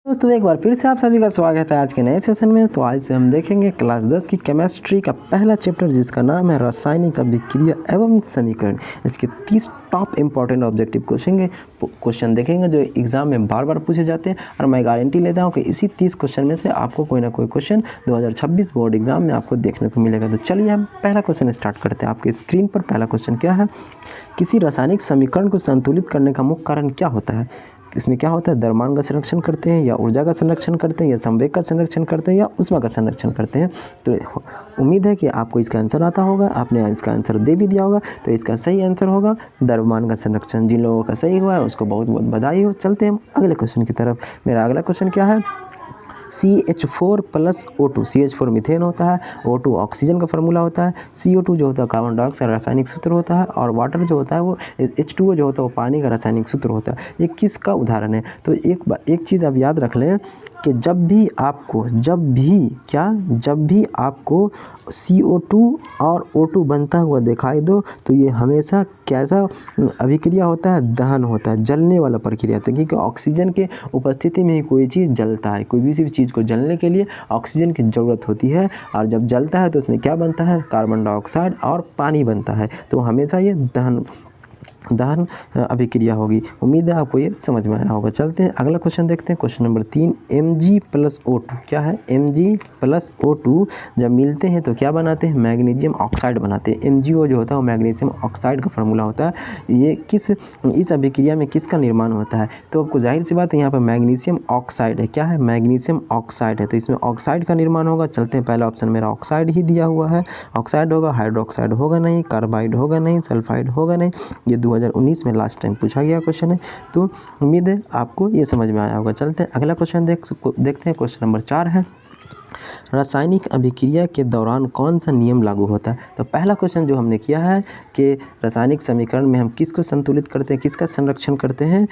दोस्तों एक बार फिर से आप सभी का स्वागत है आज के नए सेशन में। तो आज से हम देखेंगे क्लास 10 की केमिस्ट्री का पहला चैप्टर जिसका नाम है रासायनिक अभिक्रिया एवं समीकरण। इसके 30 टॉप इंपॉर्टेंट ऑब्जेक्टिव क्वेश्चन देखेंगे जो एग्जाम में बार बार पूछे जाते हैं और मैं गारंटी लेता हूं कि इसी 30 क्वेश्चन में से आपको कोई ना कोई क्वेश्चन 2026 बोर्ड एग्जाम में आपको देखने को मिलेगा। तो चलिए हम पहला क्वेश्चन स्टार्ट करते हैं। आपके स्क्रीन पर पहला क्वेश्चन क्या है, किसी रासायनिक समीकरण को संतुलित करने का मुख्य कारण क्या होता है। इसमें क्या होता है, द्रव्यमान का संरक्षण करते हैं या ऊर्जा का संरक्षण करते हैं या संवेग का संरक्षण करते हैं या ऊष्मा का संरक्षण करते हैं। तो उम्मीद है कि आपको इसका आंसर आता होगा, आपने इसका आंसर दे भी दिया होगा। तो इसका सही आंसर होगा द्रव्यमान का संरक्षण। जिन लोगों का सही हुआ है उसको बहुत बहुत बधाई हो। चलते हैं अगले क्वेश्चन की तरफ। मेरा अगला क्वेश्चन क्या है, CH4 plus O2, CH4 methane होता है, O2 ऑक्सीजन का फार्मूला होता है, CO2 जो होता है कार्बन डाइऑक्साइड रासायनिक सूत्र होता है और वाटर जो होता है वो H2O जो होता है वो पानी का रासायनिक सूत्र होता है। ये किसका उदाहरण है। तो एक चीज़ आप याद रख लें कि जब भी आपको CO2 और O2 बनता हुआ दिखाई दो तो ये हमेशा कैसा अभिक्रिया होता है, दहन होता है, जलने वाला प्रक्रिया होता है। क्योंकि ऑक्सीजन के उपस्थिति में ही कोई चीज़ जलता है। कोई भी चीज़ को जलने के लिए ऑक्सीजन की ज़रूरत होती है और जब जलता है तो उसमें क्या बनता है, कार्बन डाइऑक्साइड और पानी बनता है। तो हमेशा ये दहन अभिक्रिया होगी। उम्मीद है आपको ये समझ में आया होगा। चलते हैं अगला क्वेश्चन देखते हैं। Question number 3, Mg plus O2 क्या है। Mg प्लस O2 जब मिलते हैं तो क्या बनाते हैं, मैग्नीशियम ऑक्साइड बनाते हैं। MgO जो होता है वो मैग्नीशियम ऑक्साइड का फार्मूला होता है। ये इस अभिक्रिया में किसका निर्माण होता है। तो आपको जाहिर सी बात है यहाँ पर मैग्नीशियम ऑक्साइड है। क्या है, मैग्नीशियम ऑक्साइड है। तो इसमें ऑक्साइड का निर्माण होगा। चलते हैं, पहला ऑप्शन मेरा ऑक्साइड ही दिया हुआ है। ऑक्साइड होगा, हाइड्रोक्साइड होगा नहीं, कार्बाइड होगा नहीं, सल्फाइड होगा नहीं। ये 2019 में लास्ट टाइम पूछा गया क्वेश्चन है। तो उम्मीद है आपको ये समझ में आया होगा। चलते हैं अगला क्वेश्चन देखते हैं। क्वेश्चन नंबर 4 है, रासायनिक अभिक्रिया के दौरान कौन सा नियम लागू होता है। तो पहला क्वेश्चन जो हमने किया है कि रासायनिक समीकरण में हम किसको संतुलित करते हैं, किसका संरक्षण करते हैं,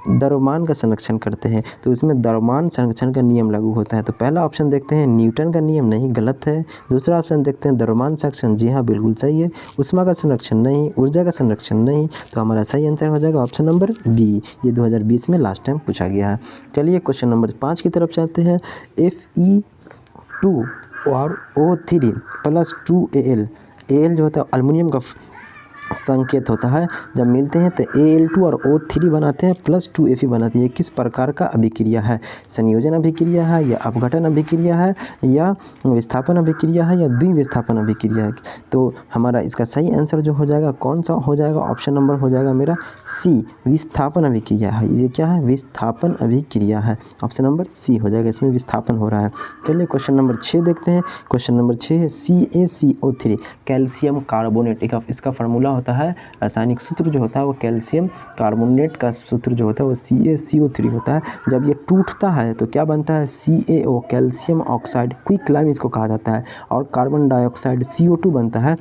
द्रव्यमान का संरक्षण करते हैं। तो इसमें द्रव्यमान संरक्षण का नियम लागू होता है। तो पहला ऑप्शन देखते हैं, न्यूटन का नियम, नहीं, गलत है। दूसरा ऑप्शन देखते हैं, द्रव्यमान संरक्षण, जी हाँ बिल्कुल सही है। ऊष्मा का संरक्षण नहीं, ऊर्जा का संरक्षण नहीं। तो हमारा सही आंसर हो जाएगा ऑप्शन नंबर बी। ये 2020 में लास्ट टाइम पूछा गया है। चलिए क्वेश्चन नंबर 5 की तरफ चलते हैं। Fe2 और O3 प्लस 2Al, Al जो होता है अल्युमिनियम का संकेत होता है। जब मिलते हैं तो Al2 और O3 बनाते हैं प्लस 2Fe बनाते हैं। ये किस प्रकार का अभिक्रिया है, संयोजन अभिक्रिया है या अपघटन अभिक्रिया है या विस्थापन अभिक्रिया है या द्विविस्थापन अभिक्रिया है। तो हमारा इसका सही आंसर जो हो जाएगा कौन सा हो जाएगा, ऑप्शन नंबर हो जाएगा मेरा सी, विस्थापन अभिक्रिया है। ये क्या है, विस्थापन अभिक्रिया है। ऑप्शन नंबर सी हो जाएगा, इसमें विस्थापन हो रहा है। चलिए क्वेश्चन नंबर 6 देखते हैं। क्वेश्चन नंबर 6 है CaCO3, कैल्शियम कार्बोनेट। इसका फार्मूला होता है, रासायनिक सूत्र जो होता है वो कैल्शियम कार्बोनेट का सूत्र जो होता है वो CaCO3 होता है। जब ये टूटता है तो क्या बनता है, CaO, calcium oxide, quick lime इसको कहा जाता है, और कार्बन डाइऑक्साइड CO2 बनता है।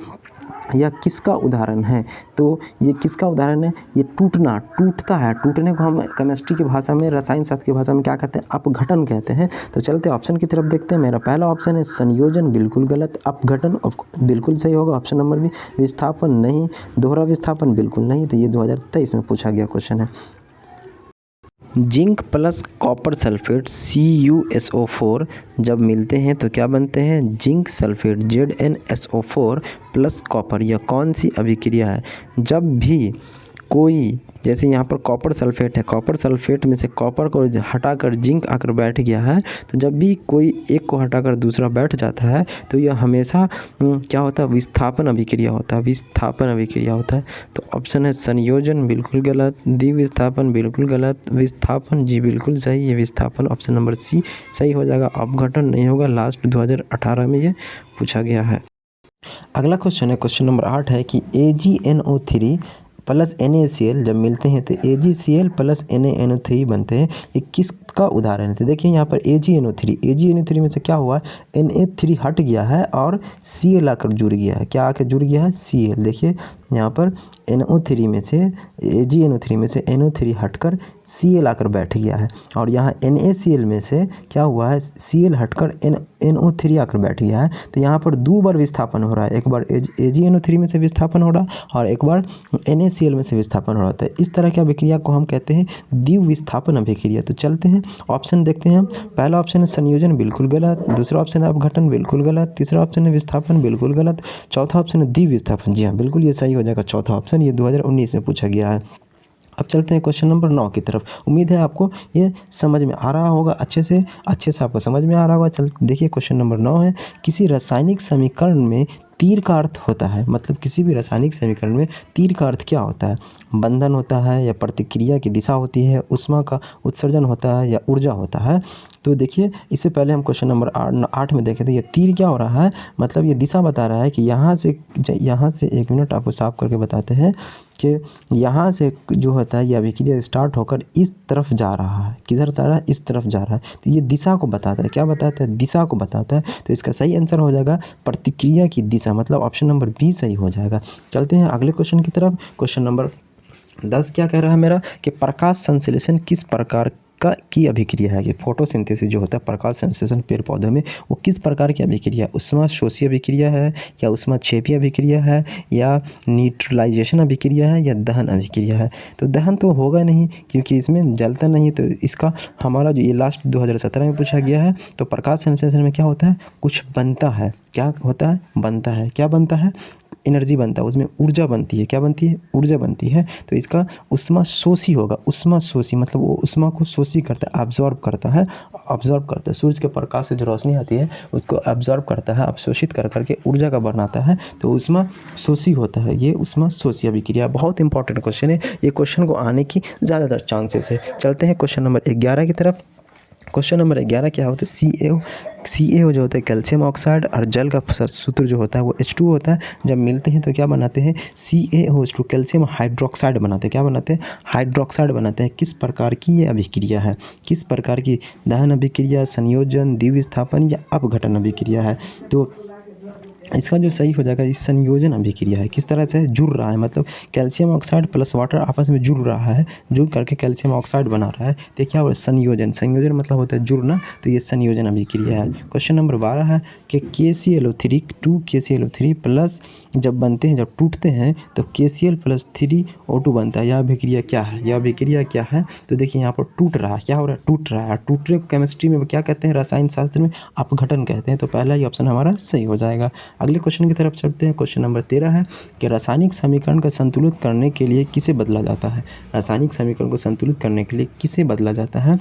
यह किसका उदाहरण है। तो ये किसका उदाहरण है, ये टूटता है। टूटने को हम केमिस्ट्री की भाषा में, रसायन शास्त्र की भाषा में क्या कहते हैं, अपघटन कहते हैं। तो चलते ऑप्शन की तरफ देखते हैं। मेरा पहला ऑप्शन है संयोजन, बिल्कुल गलत। अपघटन बिल्कुल सही होगा, ऑप्शन नंबर बी। विस्थापन नहीं, दोहरा विस्थापन बिल्कुल नहीं। तो ये 2023 में पूछा गया क्वेश्चन है। Zinc plus copper sulphate CuSO4 जब मिलते हैं तो क्या बनते हैं, zinc sulphate ZnSO4 plus copper. यह कौन सी अभिक्रिया है। जब भी कोई, जैसे यहाँ पर कॉपर सल्फेट है, कॉपर सल्फेट में से कॉपर को हटाकर जिंक आकर बैठ गया है, तो जब भी कोई एक को हटाकर दूसरा बैठ जाता है तो यह हमेशा क्या होता है, विस्थापन अभिक्रिया होता है, विस्थापन अभिक्रिया होता है। तो ऑप्शन है संयोजन, बिल्कुल गलत। द्विविस्थापन बिल्कुल गलत। विस्थापन जी बिल्कुल सही है, विस्थापन ऑप्शन नंबर सी सही हो जाएगा। अपघटन नहीं होगा, लास्ट 2018 में ये पूछा गया है। अगला क्वेश्चन है, क्वेश्चन नंबर 8 है कि AgNO3 प्लस NaCl जब मिलते हैं तो AgCl प्लस NaNO3 बनते हैं। ये किसका उदाहरण है। तो देखिए यहाँ पर AgNO3 में से क्या हुआ, Na3 हट गया है और Cl आकर जुड़ गया है। क्या आकर जुड़ गया है, Cl। देखिए यहाँ पर NO3 में से AgNO3 में से NO3 हटकर Cl आकर बैठ गया है और यहाँ NaCl में से क्या हुआ है, Cl हटकर NO3 आकर बैठ गया है। तो यहाँ पर 2 बार विस्थापन हो रहा है, एक बार AgNO3 में से विस्थापन हो रहा है और एक बार NaCl में से विस्थापन हो रहा है। इस तरह की अभिक्रिया को हम कहते हैं द्विविस्थापन अभिक्रिया। तो चलते हैं ऑप्शन देखते हैं हम। पहला ऑप्शन है संयोजन, बिल्कुल गलत। दूसरा ऑप्शन है अपघटन, बिल्कुल गलत। तीसरा ऑप्शन है विस्थापन, बिल्कुल गलत। चौथा ऑप्शन है द्विविस्थापन, जी हाँ बिल्कुल ये सही हो जाएगा चौथा ऑप्शन, ये 2019 में पूछा गया है। अब चलते हैं क्वेश्चन नंबर 9 की तरफ। उम्मीद है आपको ये समझ में आ रहा होगा, अच्छे से आपको समझ में आ रहा होगा। चल देखिए क्वेश्चन नंबर 9 है, किसी रासायनिक समीकरण में तीर का अर्थ होता है, मतलब किसी भी रासायनिक समीकरण में तीर का अर्थ क्या होता है, बंधन होता है या प्रतिक्रिया की दिशा होती है, ऊष्मा का उत्सर्जन होता है या ऊर्जा होता है। तो देखिए इससे पहले हम क्वेश्चन नंबर 8 में देखे थे, ये तीर क्या हो रहा है, मतलब ये दिशा बता रहा है कि यहाँ से 1 मिनट आपको साफ करके बताते हैं कि यहाँ से जो होता है ये अभिक्रिया स्टार्ट होकर इस तरफ जा रहा है, किधर जा रहा है, इस तरफ जा रहा है। तो ये दिशा को बताता है, क्या बताता है, दिशा को बताता है। तो इसका सही आंसर हो जाएगा प्रतिक्रिया की दिशा, मतलब ऑप्शन नंबर बी सही हो जाएगा। चलते हैं अगले क्वेश्चन की तरफ। क्वेश्चन नंबर 10 क्या कह रहा है मेरा, कि प्रकाश संश्लेषण किस प्रकार की अभिक्रिया है। ये फोटोसिंथेसिस जो होता है, प्रकाश संश्लेषण पेड़ पौधों में, वो किस प्रकार की अभिक्रिया है, उष्मा शोषी अभिक्रिया है या उष्मा क्षेपी अभिक्रिया है या न्यूट्रलाइजेशन अभिक्रिया है या दहन अभिक्रिया है। तो दहन तो होगा नहीं क्योंकि इसमें जलता नहीं, तो इसका हमारा जो ये लास्ट 2017 में पूछा गया है। तो प्रकाश संश्लेषण में क्या होता है, कुछ बनता है, क्या होता है, बनता है, क्या बनता है, एनर्जी बनता है, उसमें ऊर्जा बनती है, क्या बनती है, ऊर्जा बनती है। तो इसका उष्मा शोषी होगा, उष्मा शोषी मतलब वो उष्मा को शोषी करता है, अब्जॉर्ब करता है, सूरज के प्रकाश से जो रोशनी आती है उसको अब्जॉर्ब करता है, अवशोषित कर करके ऊर्जा का बनाता है। तो उष्मा शोषी होता है, ये उष्मा शोषी अभिक्रिया। बहुत इंपॉर्टेंट क्वेश्चन है, ये क्वेश्चन को आने की ज़्यादातर चांसेस है। चलते हैं क्वेश्चन नंबर 11 की तरफ। क्वेश्चन नंबर 11 क्या होता है, CaO जो होता है कैल्शियम ऑक्साइड, और जल का सूत्र जो होता है वो H2 होता है। जब मिलते हैं तो क्या बनाते हैं, CaOH2 कैल्शियम हाइड्रोक्साइड बनाते हैं, क्या बनाते हैं, हाइड्रोक्साइड बनाते हैं। किस प्रकार की ये अभिक्रिया है, किस प्रकार की, दहन अभिक्रिया, संयोजन, द्विविस्थापन या अपघटन अभिक्रिया है। तो इसका जो सही हो जाएगा, इस संयोजन अभिक्रिया है। किस तरह से जुड़ रहा है, मतलब कैल्शियम ऑक्साइड प्लस वाटर आपस में जुड़ रहा है, जुड़ करके कैल्शियम ऑक्साइड बना रहा है। तो क्या हुआ, संयोजन, संयोजन मतलब होता है जुड़ना, तो ये संयोजन अभिक्रिया है। क्वेश्चन नंबर 12 है कि KClO3 2KClO3 प्लस जब बनते हैं, जब टूटते हैं तो KCl प्लस 3O2 बनता है। यह अभिक्रिया क्या है, यह अभिक्रिया क्या है। तो देखिए यहाँ पर टूट रहा है, क्या हो रहा है, टूट रहा है। टूटने को केमिस्ट्री में क्या कहते हैं, रसायन शास्त्र में अपघटन कहते हैं। तो पहला ही ऑप्शन हमारा सही हो जाएगा। अगले क्वेश्चन की तरफ चलते हैं। क्वेश्चन नंबर 13 है कि रासायनिक समीकरण का संतुलित करने के लिए किसे बदला जाता है। रासायनिक समीकरण को संतुलित करने के लिए किसे बदला जाता है,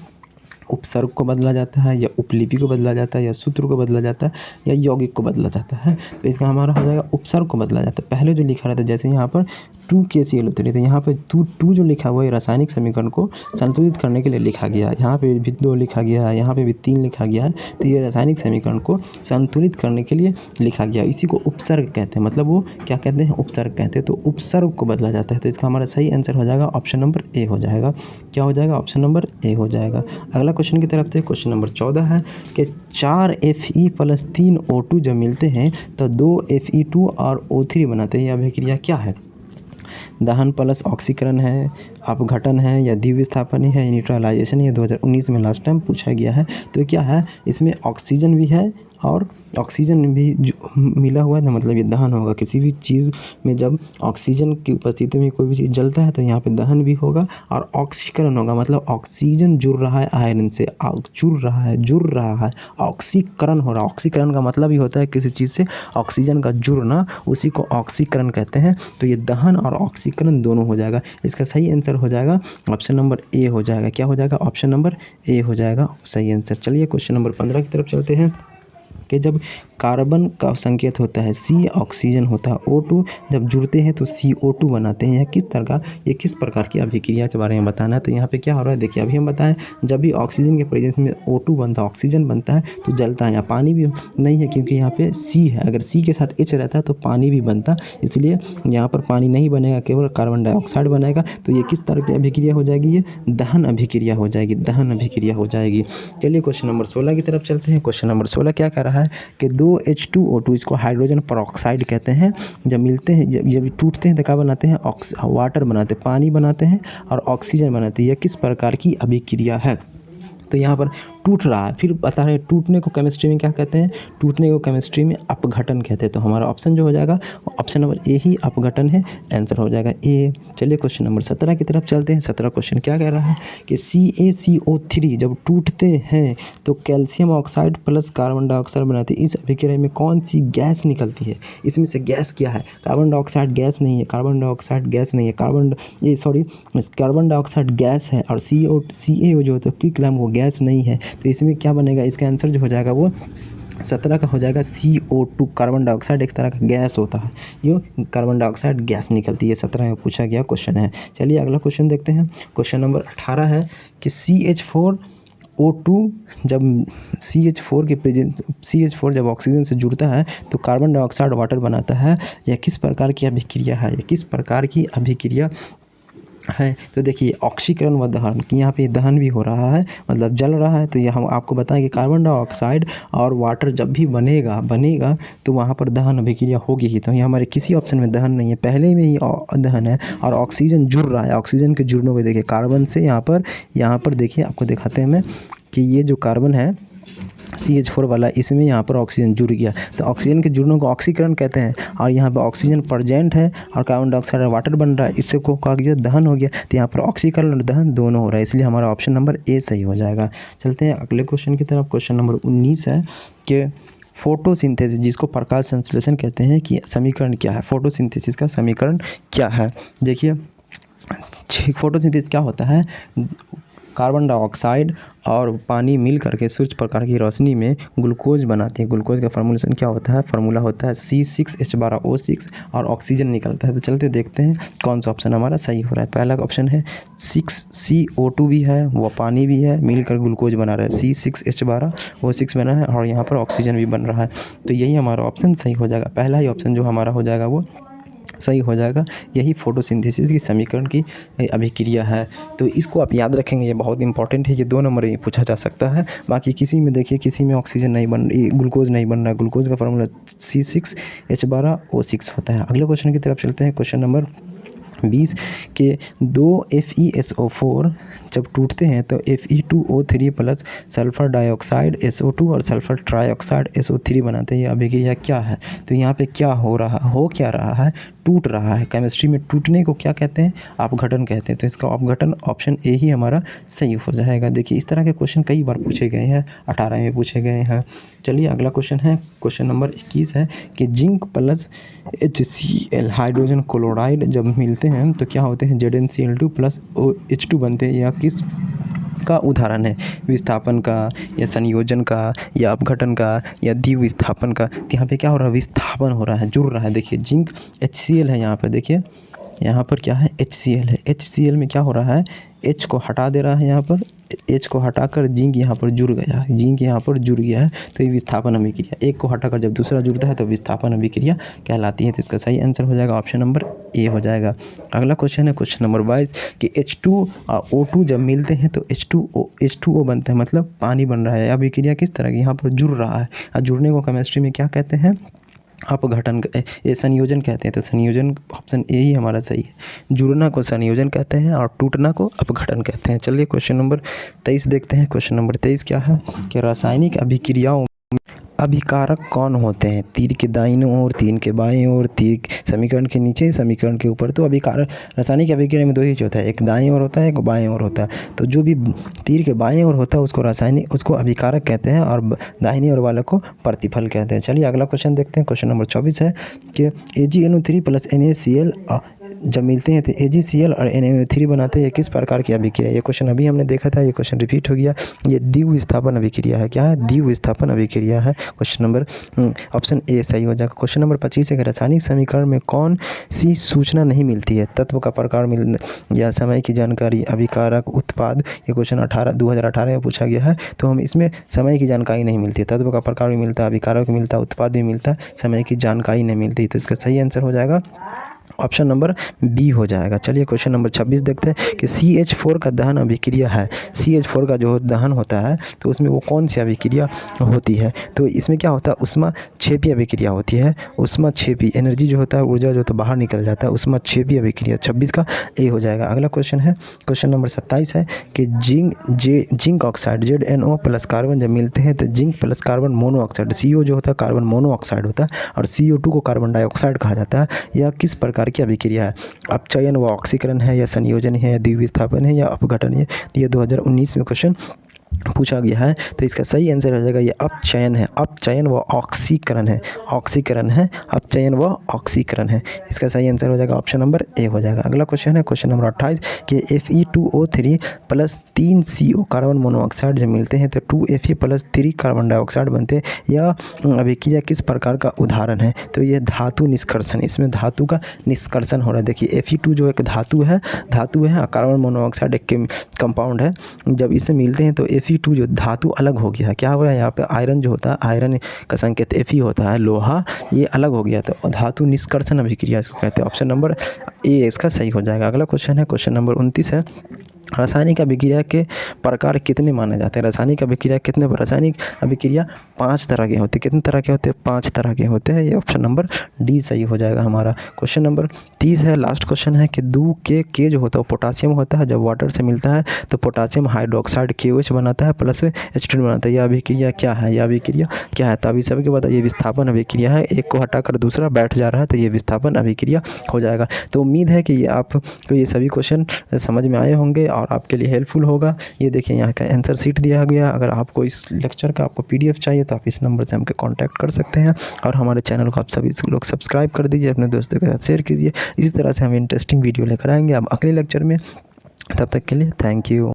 उपसर्ग को बदला जाता है या उपलिपि को बदला जाता है या सूत्र को बदला जाता है या यौगिक को बदला जाता है। तो इसका हमारा हो जाएगा उपसर्ग को बदला जाता है। पहले जो लिखा रहता है, जैसे यहाँ पर 2KClO3 तो यहाँ पर 2 जो लिखा हुआ है रासायनिक समीकरण को संतुलित करने के लिए लिखा गया है। यहाँ पे भी 2 लिखा गया है, यहाँ पे भी 3 लिखा गया है। तो ये रासायनिक समीकरण को संतुलित करने के लिए लिखा गया है। इसी को उपसर्ग कहते हैं, मतलब वो क्या कहते हैं, उपसर्ग कहते हैं। तो उपसर्ग को बदला जाता है। तो इसका हमारा सही आंसर हो जाएगा ऑप्शन नंबर ए हो जाएगा। क्या हो जाएगा, ऑप्शन नंबर ए हो जाएगा। अगला क्वेश्चन की तरफ से क्वेश्चन नंबर 14 है कि 4Fe प्लस 3O2 जब मिलते हैं तो 2Fe2 और O3 बनाते हैं। यह अभिक्रिया क्या है, दहन प्लस ऑक्सीकरण है, अपघटन है या द्विविस्थापन है या न्यूट्रलाइजेशन। ये 2019 में लास्ट टाइम पूछा गया है। तो क्या है, इसमें ऑक्सीजन भी है और ऑक्सीजन भी मिला हुआ है ना, मतलब ये दहन होगा। किसी भी चीज़ में जब ऑक्सीजन की उपस्थिति में कोई भी चीज़ जलता है तो यहाँ पे दहन भी होगा और ऑक्सीकरण होगा, मतलब ऑक्सीजन जुड़ रहा है आयरन से, जुड़ रहा है, ऑक्सीकरण हो रहा है। ऑक्सीकरण का मतलब ही होता है किसी चीज़ से ऑक्सीजन का जुड़ना, उसी को ऑक्सीकरण कहते हैं। तो ये दहन और ऑक्सीकरण दोनों हो जाएगा। इसका सही आंसर हो जाएगा ऑप्शन नंबर ए हो जाएगा। क्या हो जाएगा, ऑप्शन नंबर ए हो जाएगा सही आंसर। चलिए क्वेश्चन नंबर 15 की तरफ चलते हैं कि जब कार्बन का संकेत होता है C, ऑक्सीजन होता है O2, जब जुड़ते हैं तो CO2 बनाते हैं। ये किस प्रकार की अभिक्रिया के बारे में बताना है। तो यहाँ पे क्या हो रहा है, देखिए अभी हम बताएं, जब भी ऑक्सीजन के प्रेजेंस में O2 बनता है, ऑक्सीजन बनता है तो जलता है। यहाँ पानी भी नहीं है क्योंकि यहाँ पे C है, अगर C के साथ H रहता है तो पानी भी बनता, इसलिए यहाँ पर पानी नहीं बनेगा, केवल कार्बन डाइऑक्साइड बनेगा। तो ये किस तरह की अभिक्रिया हो जाएगी, ये दहन अभिक्रिया हो जाएगी, दहन अभिक्रिया हो जाएगी। चलिए क्वेश्चन नंबर 16 की तरफ चलते हैं। क्वेश्चन नंबर 16 क्या कह रहा है है कि 2H2O2 इसको हाइड्रोजन परऑक्साइड कहते हैं। जब मिलते हैं, जब टूटते हैं तो क्या बनाते हैं, वाटर बनाते हैं, पानी बनाते हैं और ऑक्सीजन बनाते हैं। यह किस प्रकार की अभिक्रिया है? तो यहाँ पर टूट रहा है, फिर बता रहे हैं टूटने को केमिस्ट्री में क्या कहते हैं, टूटने को केमिस्ट्री में अपघटन कहते हैं। तो हमारा ऑप्शन जो हो जाएगा ऑप्शन नंबर ए ही अपघटन है, आंसर हो जाएगा ए। चलिए क्वेश्चन नंबर 17 की तरफ चलते हैं। 17 क्वेश्चन क्या कह रहा है कि CaCO3 जब टूटते हैं तो calcium oxide plus carbon dioxide बनाते हैं। इस अभिक्रिया में कौन सी गैस निकलती है? इसमें से गैस क्या है? कार्बन डाइऑक्साइड गैस नहीं है, कार्बन डाइऑक्साइड गैस नहीं है, कार्बन डाइऑक्साइड गैस है और CaO जो होता है क्विक वो गैस नहीं है। तो इसमें क्या बनेगा, इसका आंसर जो हो जाएगा वो 17 का हो जाएगा CO2। कार्बन डाइऑक्साइड एक तरह का गैस होता है, जो कार्बन डाइऑक्साइड गैस निकलती है। 17 में पूछा गया क्वेश्चन है। चलिए अगला क्वेश्चन देखते हैं। क्वेश्चन नंबर 18 है कि CH4O2 जब CH4 जब ऑक्सीजन से जुड़ता है तो कार्बन डाइऑक्साइड वाटर बनाता है। यह किस प्रकार की अभिक्रिया है? यह किस प्रकार की अभिक्रिया है? तो देखिए ऑक्सीकरण व दहन कि यहाँ पे दहन भी हो रहा है, मतलब जल रहा है। तो ये हम आपको बताएं कि कार्बन डाइऑक्साइड और वाटर जब भी बनेगा तो वहाँ पर दहन अभिक्रिया होगी ही। तो ये हमारे किसी ऑप्शन में दहन नहीं है, पहले में ही दहन है और ऑक्सीजन जुड़ रहा है। ऑक्सीजन के जुड़ने को देखिए कार्बन से यहाँ पर देखिए, आपको दिखाते हैं मैं कि ये जो कार्बन है CH4 वाला, इसमें यहाँ पर ऑक्सीजन जुड़ गया। तो ऑक्सीजन के जुड़ने को ऑक्सीकरण कहते हैं और यहाँ पर ऑक्सीजन प्रेजेंट है और कार्बन डाइऑक्साइड और वाटर बन रहा है, इससे को कहा गया दहन हो गया। तो यहाँ पर ऑक्सीकरण और दहन दोनों हो रहा है, इसलिए हमारा ऑप्शन नंबर ए सही हो जाएगा। चलते हैं अगले क्वेश्चन की तरफ। क्वेश्चन नंबर 19 है कि फोटोसिंथेसिस जिसको प्रकाश संश्लेषण कहते हैं कि समीकरण क्या है? फोटोसिंथेसिस का समीकरण क्या है? देखिए फोटोसिंथेसिस क्या होता है, कार्बन डाइऑक्साइड और पानी मिल करके सूर्य प्रकाश की रोशनी में ग्लूकोज बनाते हैं। ग्लूकोज का फार्मूलेशन क्या होता है? फार्मूला होता है C6H12O6 और ऑक्सीजन निकलता है। तो चलते देखते हैं कौन सा ऑप्शन हमारा सही हो रहा है। पहला ऑप्शन है 6CO2 भी है, वो पानी भी है, मिलकर ग्लूकोज बना रहा है, C6H12O6 बना है और यहाँ पर ऑक्सीजन भी बन रहा है। तो यही हमारा ऑप्शन सही हो जाएगा। पहला ही ऑप्शन जो हमारा हो जाएगा वो सही हो जाएगा। यही फोटोसिंथेसिस की समीकरण की अभिक्रिया है। तो इसको आप याद रखेंगे, ये बहुत इंपॉर्टेंट है। ये 2 नंबर में पूछा जा सकता है। बाकी किसी में देखिए, किसी में ऑक्सीजन नहीं बन, ग्लूकोज नहीं बन रहा है। ग्लूकोज का फार्मूला C6H12O6 होता है। अगले क्वेश्चन की तरफ चलते हैं। क्वेश्चन नंबर 20 के 2 FeSO4 जब टूटते हैं तो Fe2O3 plus sulphur dioxide SO2 और सल्फर ट्राइऑक्साइड SO3 बनाते हैं। ये अभिक्रिया क्या है? तो यहाँ पे क्या हो रहा है, टूट रहा है। केमिस्ट्री में टूटने को क्या कहते हैं? अपघटन कहते हैं। तो इसका अपघटन ऑप्शन ए ही हमारा सही हो जाएगा। देखिए इस तरह के क्वेश्चन कई बार पूछे गए हैं, 18 में पूछे गए हैं। चलिए अगला क्वेश्चन है, क्वेश्चन नंबर 21 है कि zinc plus HCl hydrogen chloride जब मिलते हैं तो क्या होते हैं? ZnCl2 प्लस H2 बनते हैं। या किस का उदाहरण है? विस्थापन का या संयोजन का या अपघटन का या द्विविस्थापन का? तो यहाँ पे क्या हो रहा है? विस्थापन हो रहा है, जुड़ रहा है। देखिए जिंक HCl है, यहाँ पर देखिए, यहाँ पर क्या है? HCl है। HCl में क्या हो रहा है? H को हटा दे रहा है, यहाँ पर H को हटाकर जिंक यहाँ पर जुड़ गया है, जिंक यहाँ पर जुड़ गया है। तो ये विस्थापन अभिक्रिया, एक को हटाकर जब दूसरा जुड़ता है तो विस्थापन अभिक्रिया कहलाती है। तो इसका सही आंसर हो जाएगा ऑप्शन नंबर ए हो जाएगा। अगला क्वेश्चन है क्वेश्चन नंबर 22 कि H2 और O2 जब मिलते हैं तो H2O बनता है, मतलब पानी बन रहा है। अभिक्रिया किस तरह की? यहाँ पर जुड़ रहा है और जुड़ने को केमिस्ट्री में क्या कहते हैं? अपघटन, ये संयोजन कहते हैं। तो संयोजन ऑप्शन ए ही हमारा सही है। जुड़ना को संयोजन कहते हैं और टूटना को अपघटन कहते हैं। चलिए क्वेश्चन नंबर 23 देखते हैं। क्वेश्चन नंबर 23 क्या है कि रासायनिक अभिक्रियाओं अभिकारक कौन होते हैं? तीर के दाईं ओर, तीर के बाएं ओर, तीर समीकरण के नीचे, समीकरण के ऊपर। तो अभिकारक रासायनिक अभिक्रिया में 2 ही होता है, एक दाईं ओर होता है, एक बाएं ओर होता है। तो जो भी तीर के बाएं ओर होता है उसको अभिकारक कहते हैं और दाहिनी ओर वाले को प्रतिफल कहते हैं। चलिए अगला क्वेश्चन देखते हैं। क्वेश्चन नंबर 24 है कि AgNO3 प्लस NaCl जब मिलते हैं तो AgCl और NaNO3 बनाते हैं। किस प्रकार की अभिक्रिया? ये क्वेश्चन अभी हमने देखा था, ये क्वेश्चन रिपीट हो गया। ये द्विविस्थापन अभिक्रिया है। क्या है? द्विविस्थापन अभिक्रिया है। क्वेश्चन नंबर ऑप्शन ए सही हो जाएगा। क्वेश्चन नंबर 25 है रासायनिक समीकरण में कौन सी सूचना नहीं मिलती है? तत्व का प्रकार या समय की जानकारी, अभिकारक, उत्पाद। ये क्वेश्चन 2018 में पूछा गया है। तो हम इसमें समय की जानकारी नहीं मिलती है, तत्व का प्रकार भी मिलता है, अभिकारक भी मिलता है, उत्पाद भी मिलता है, समय की जानकारी नहीं मिलती। तो इसका सही आंसर हो जाएगा ऑप्शन नंबर बी हो जाएगा। चलिए क्वेश्चन नंबर 26 देखते हैं कि CH4 का दहन अभिक्रिया है। CH4 का जो दहन होता है तो उसमें वो कौन सी अभिक्रिया होती है? तो इसमें क्या होता है, ऊष्माक्षेपी अभिक्रिया होती है। ऊष्माक्षेपी एनर्जी जो होता है, ऊर्जा जो होता है बाहर निकल जाता है, ऊष्माक्षेपी अभिक्रिया। 26 का ए हो जाएगा। अगला क्वेश्चन है, क्वेश्चन नंबर 27 है कि zinc oxide ZNO plus carbon जब मिलते हैं तो zinc plus carbon monoxide, CO जो होता है कार्बन मोनोऑक्साइड होता है और CO2 को कार्बन डाइऑक्साइड कहा जाता है। यह किस प्रकार की अभिक्रिया है? अपचयन व ऑक्सीकरण है, या संयोजन है, या द्विविस्थापन है, या अपघटन है? ये 2019 में क्वेश्चन पूछा गया है। तो इसका सही आंसर हो जाएगा ये अपचयन है। अपचयन व ऑक्सीकरण है, ऑक्सीकरण है, अपचयन व ऑक्सीकरण है। इसका सही आंसर हो जाएगा ऑप्शन नंबर ए हो जाएगा। अगला क्वेश्चन है क्वेश्चन नंबर 28 कि Fe2O3 plus 3 CO carbon monoxide जब मिलते हैं तो 2Fe प्लस 3 कार्बन डाइऑक्साइड बनते हैं। यह अभिक्रिया किस प्रकार का उदाहरण है? तो ये धातु निष्कर्षण, इसमें धातु का निष्कर्षण हो रहा है। देखिए Fe2 जो एक धातु है कार्बन मोनोऑक्साइड एक कंपाउंड है। जब इसे मिलते हैं तो Fe2 जो धातु अलग हो गया है। क्या हो गया यहाँ पे? आयरन जो होता है, आयरन का संकेत Fe होता है, लोहा, ये अलग हो गया। तो धातु निष्कर्षण अभिक्रिया इसको कहते हैं। ऑप्शन नंबर ए इसका सही हो जाएगा। अगला क्वेश्चन है क्वेश्चन नंबर 29 है, रासायनिक अभिक्रिया के प्रकार कितने माने जाते हैं? रासायनिक अभिक्रिया कितने? रासायनिक अभिक्रिया 5 तरह के होते हैं। कितने तरह के होते हैं? 5 तरह के होते हैं। ये ऑप्शन नंबर डी सही हो जाएगा हमारा। क्वेश्चन नंबर 30 है, लास्ट क्वेश्चन है कि 2K जो होता है वो पोटासियम होता है। जब वाटर से मिलता है तो पोटासियम हाइड्रोक्साइड KOH बनाता है प्लस H2 बनाता है। यह अभिक्रिया क्या है? यह अभिक्रिया क्या है? तो अभी सभी के बाद ये विस्थापन अभिक्रिया है। एक को हटाकर दूसरा बैठ जा रहा है तो ये विस्थापन अभिक्रिया हो जाएगा। तो उम्मीद है कि ये आपको ये सभी क्वेश्चन समझ में आए होंगे और आपके लिए हेल्पफुल होगा। ये देखिए यहाँ का आंसर शीट दिया गया। अगर आपको इस लेक्चर का आपको PDF चाहिए तो आप इस नंबर से हमको कांटेक्ट कर सकते हैं और हमारे चैनल को आप सभी लोग सब्सक्राइब कर दीजिए, अपने दोस्तों के साथ शेयर कीजिए। इसी तरह से हम इंटरेस्टिंग वीडियो लेकर आएंगे अब अगले लेक्चर में। तब तक के लिए थैंक यू।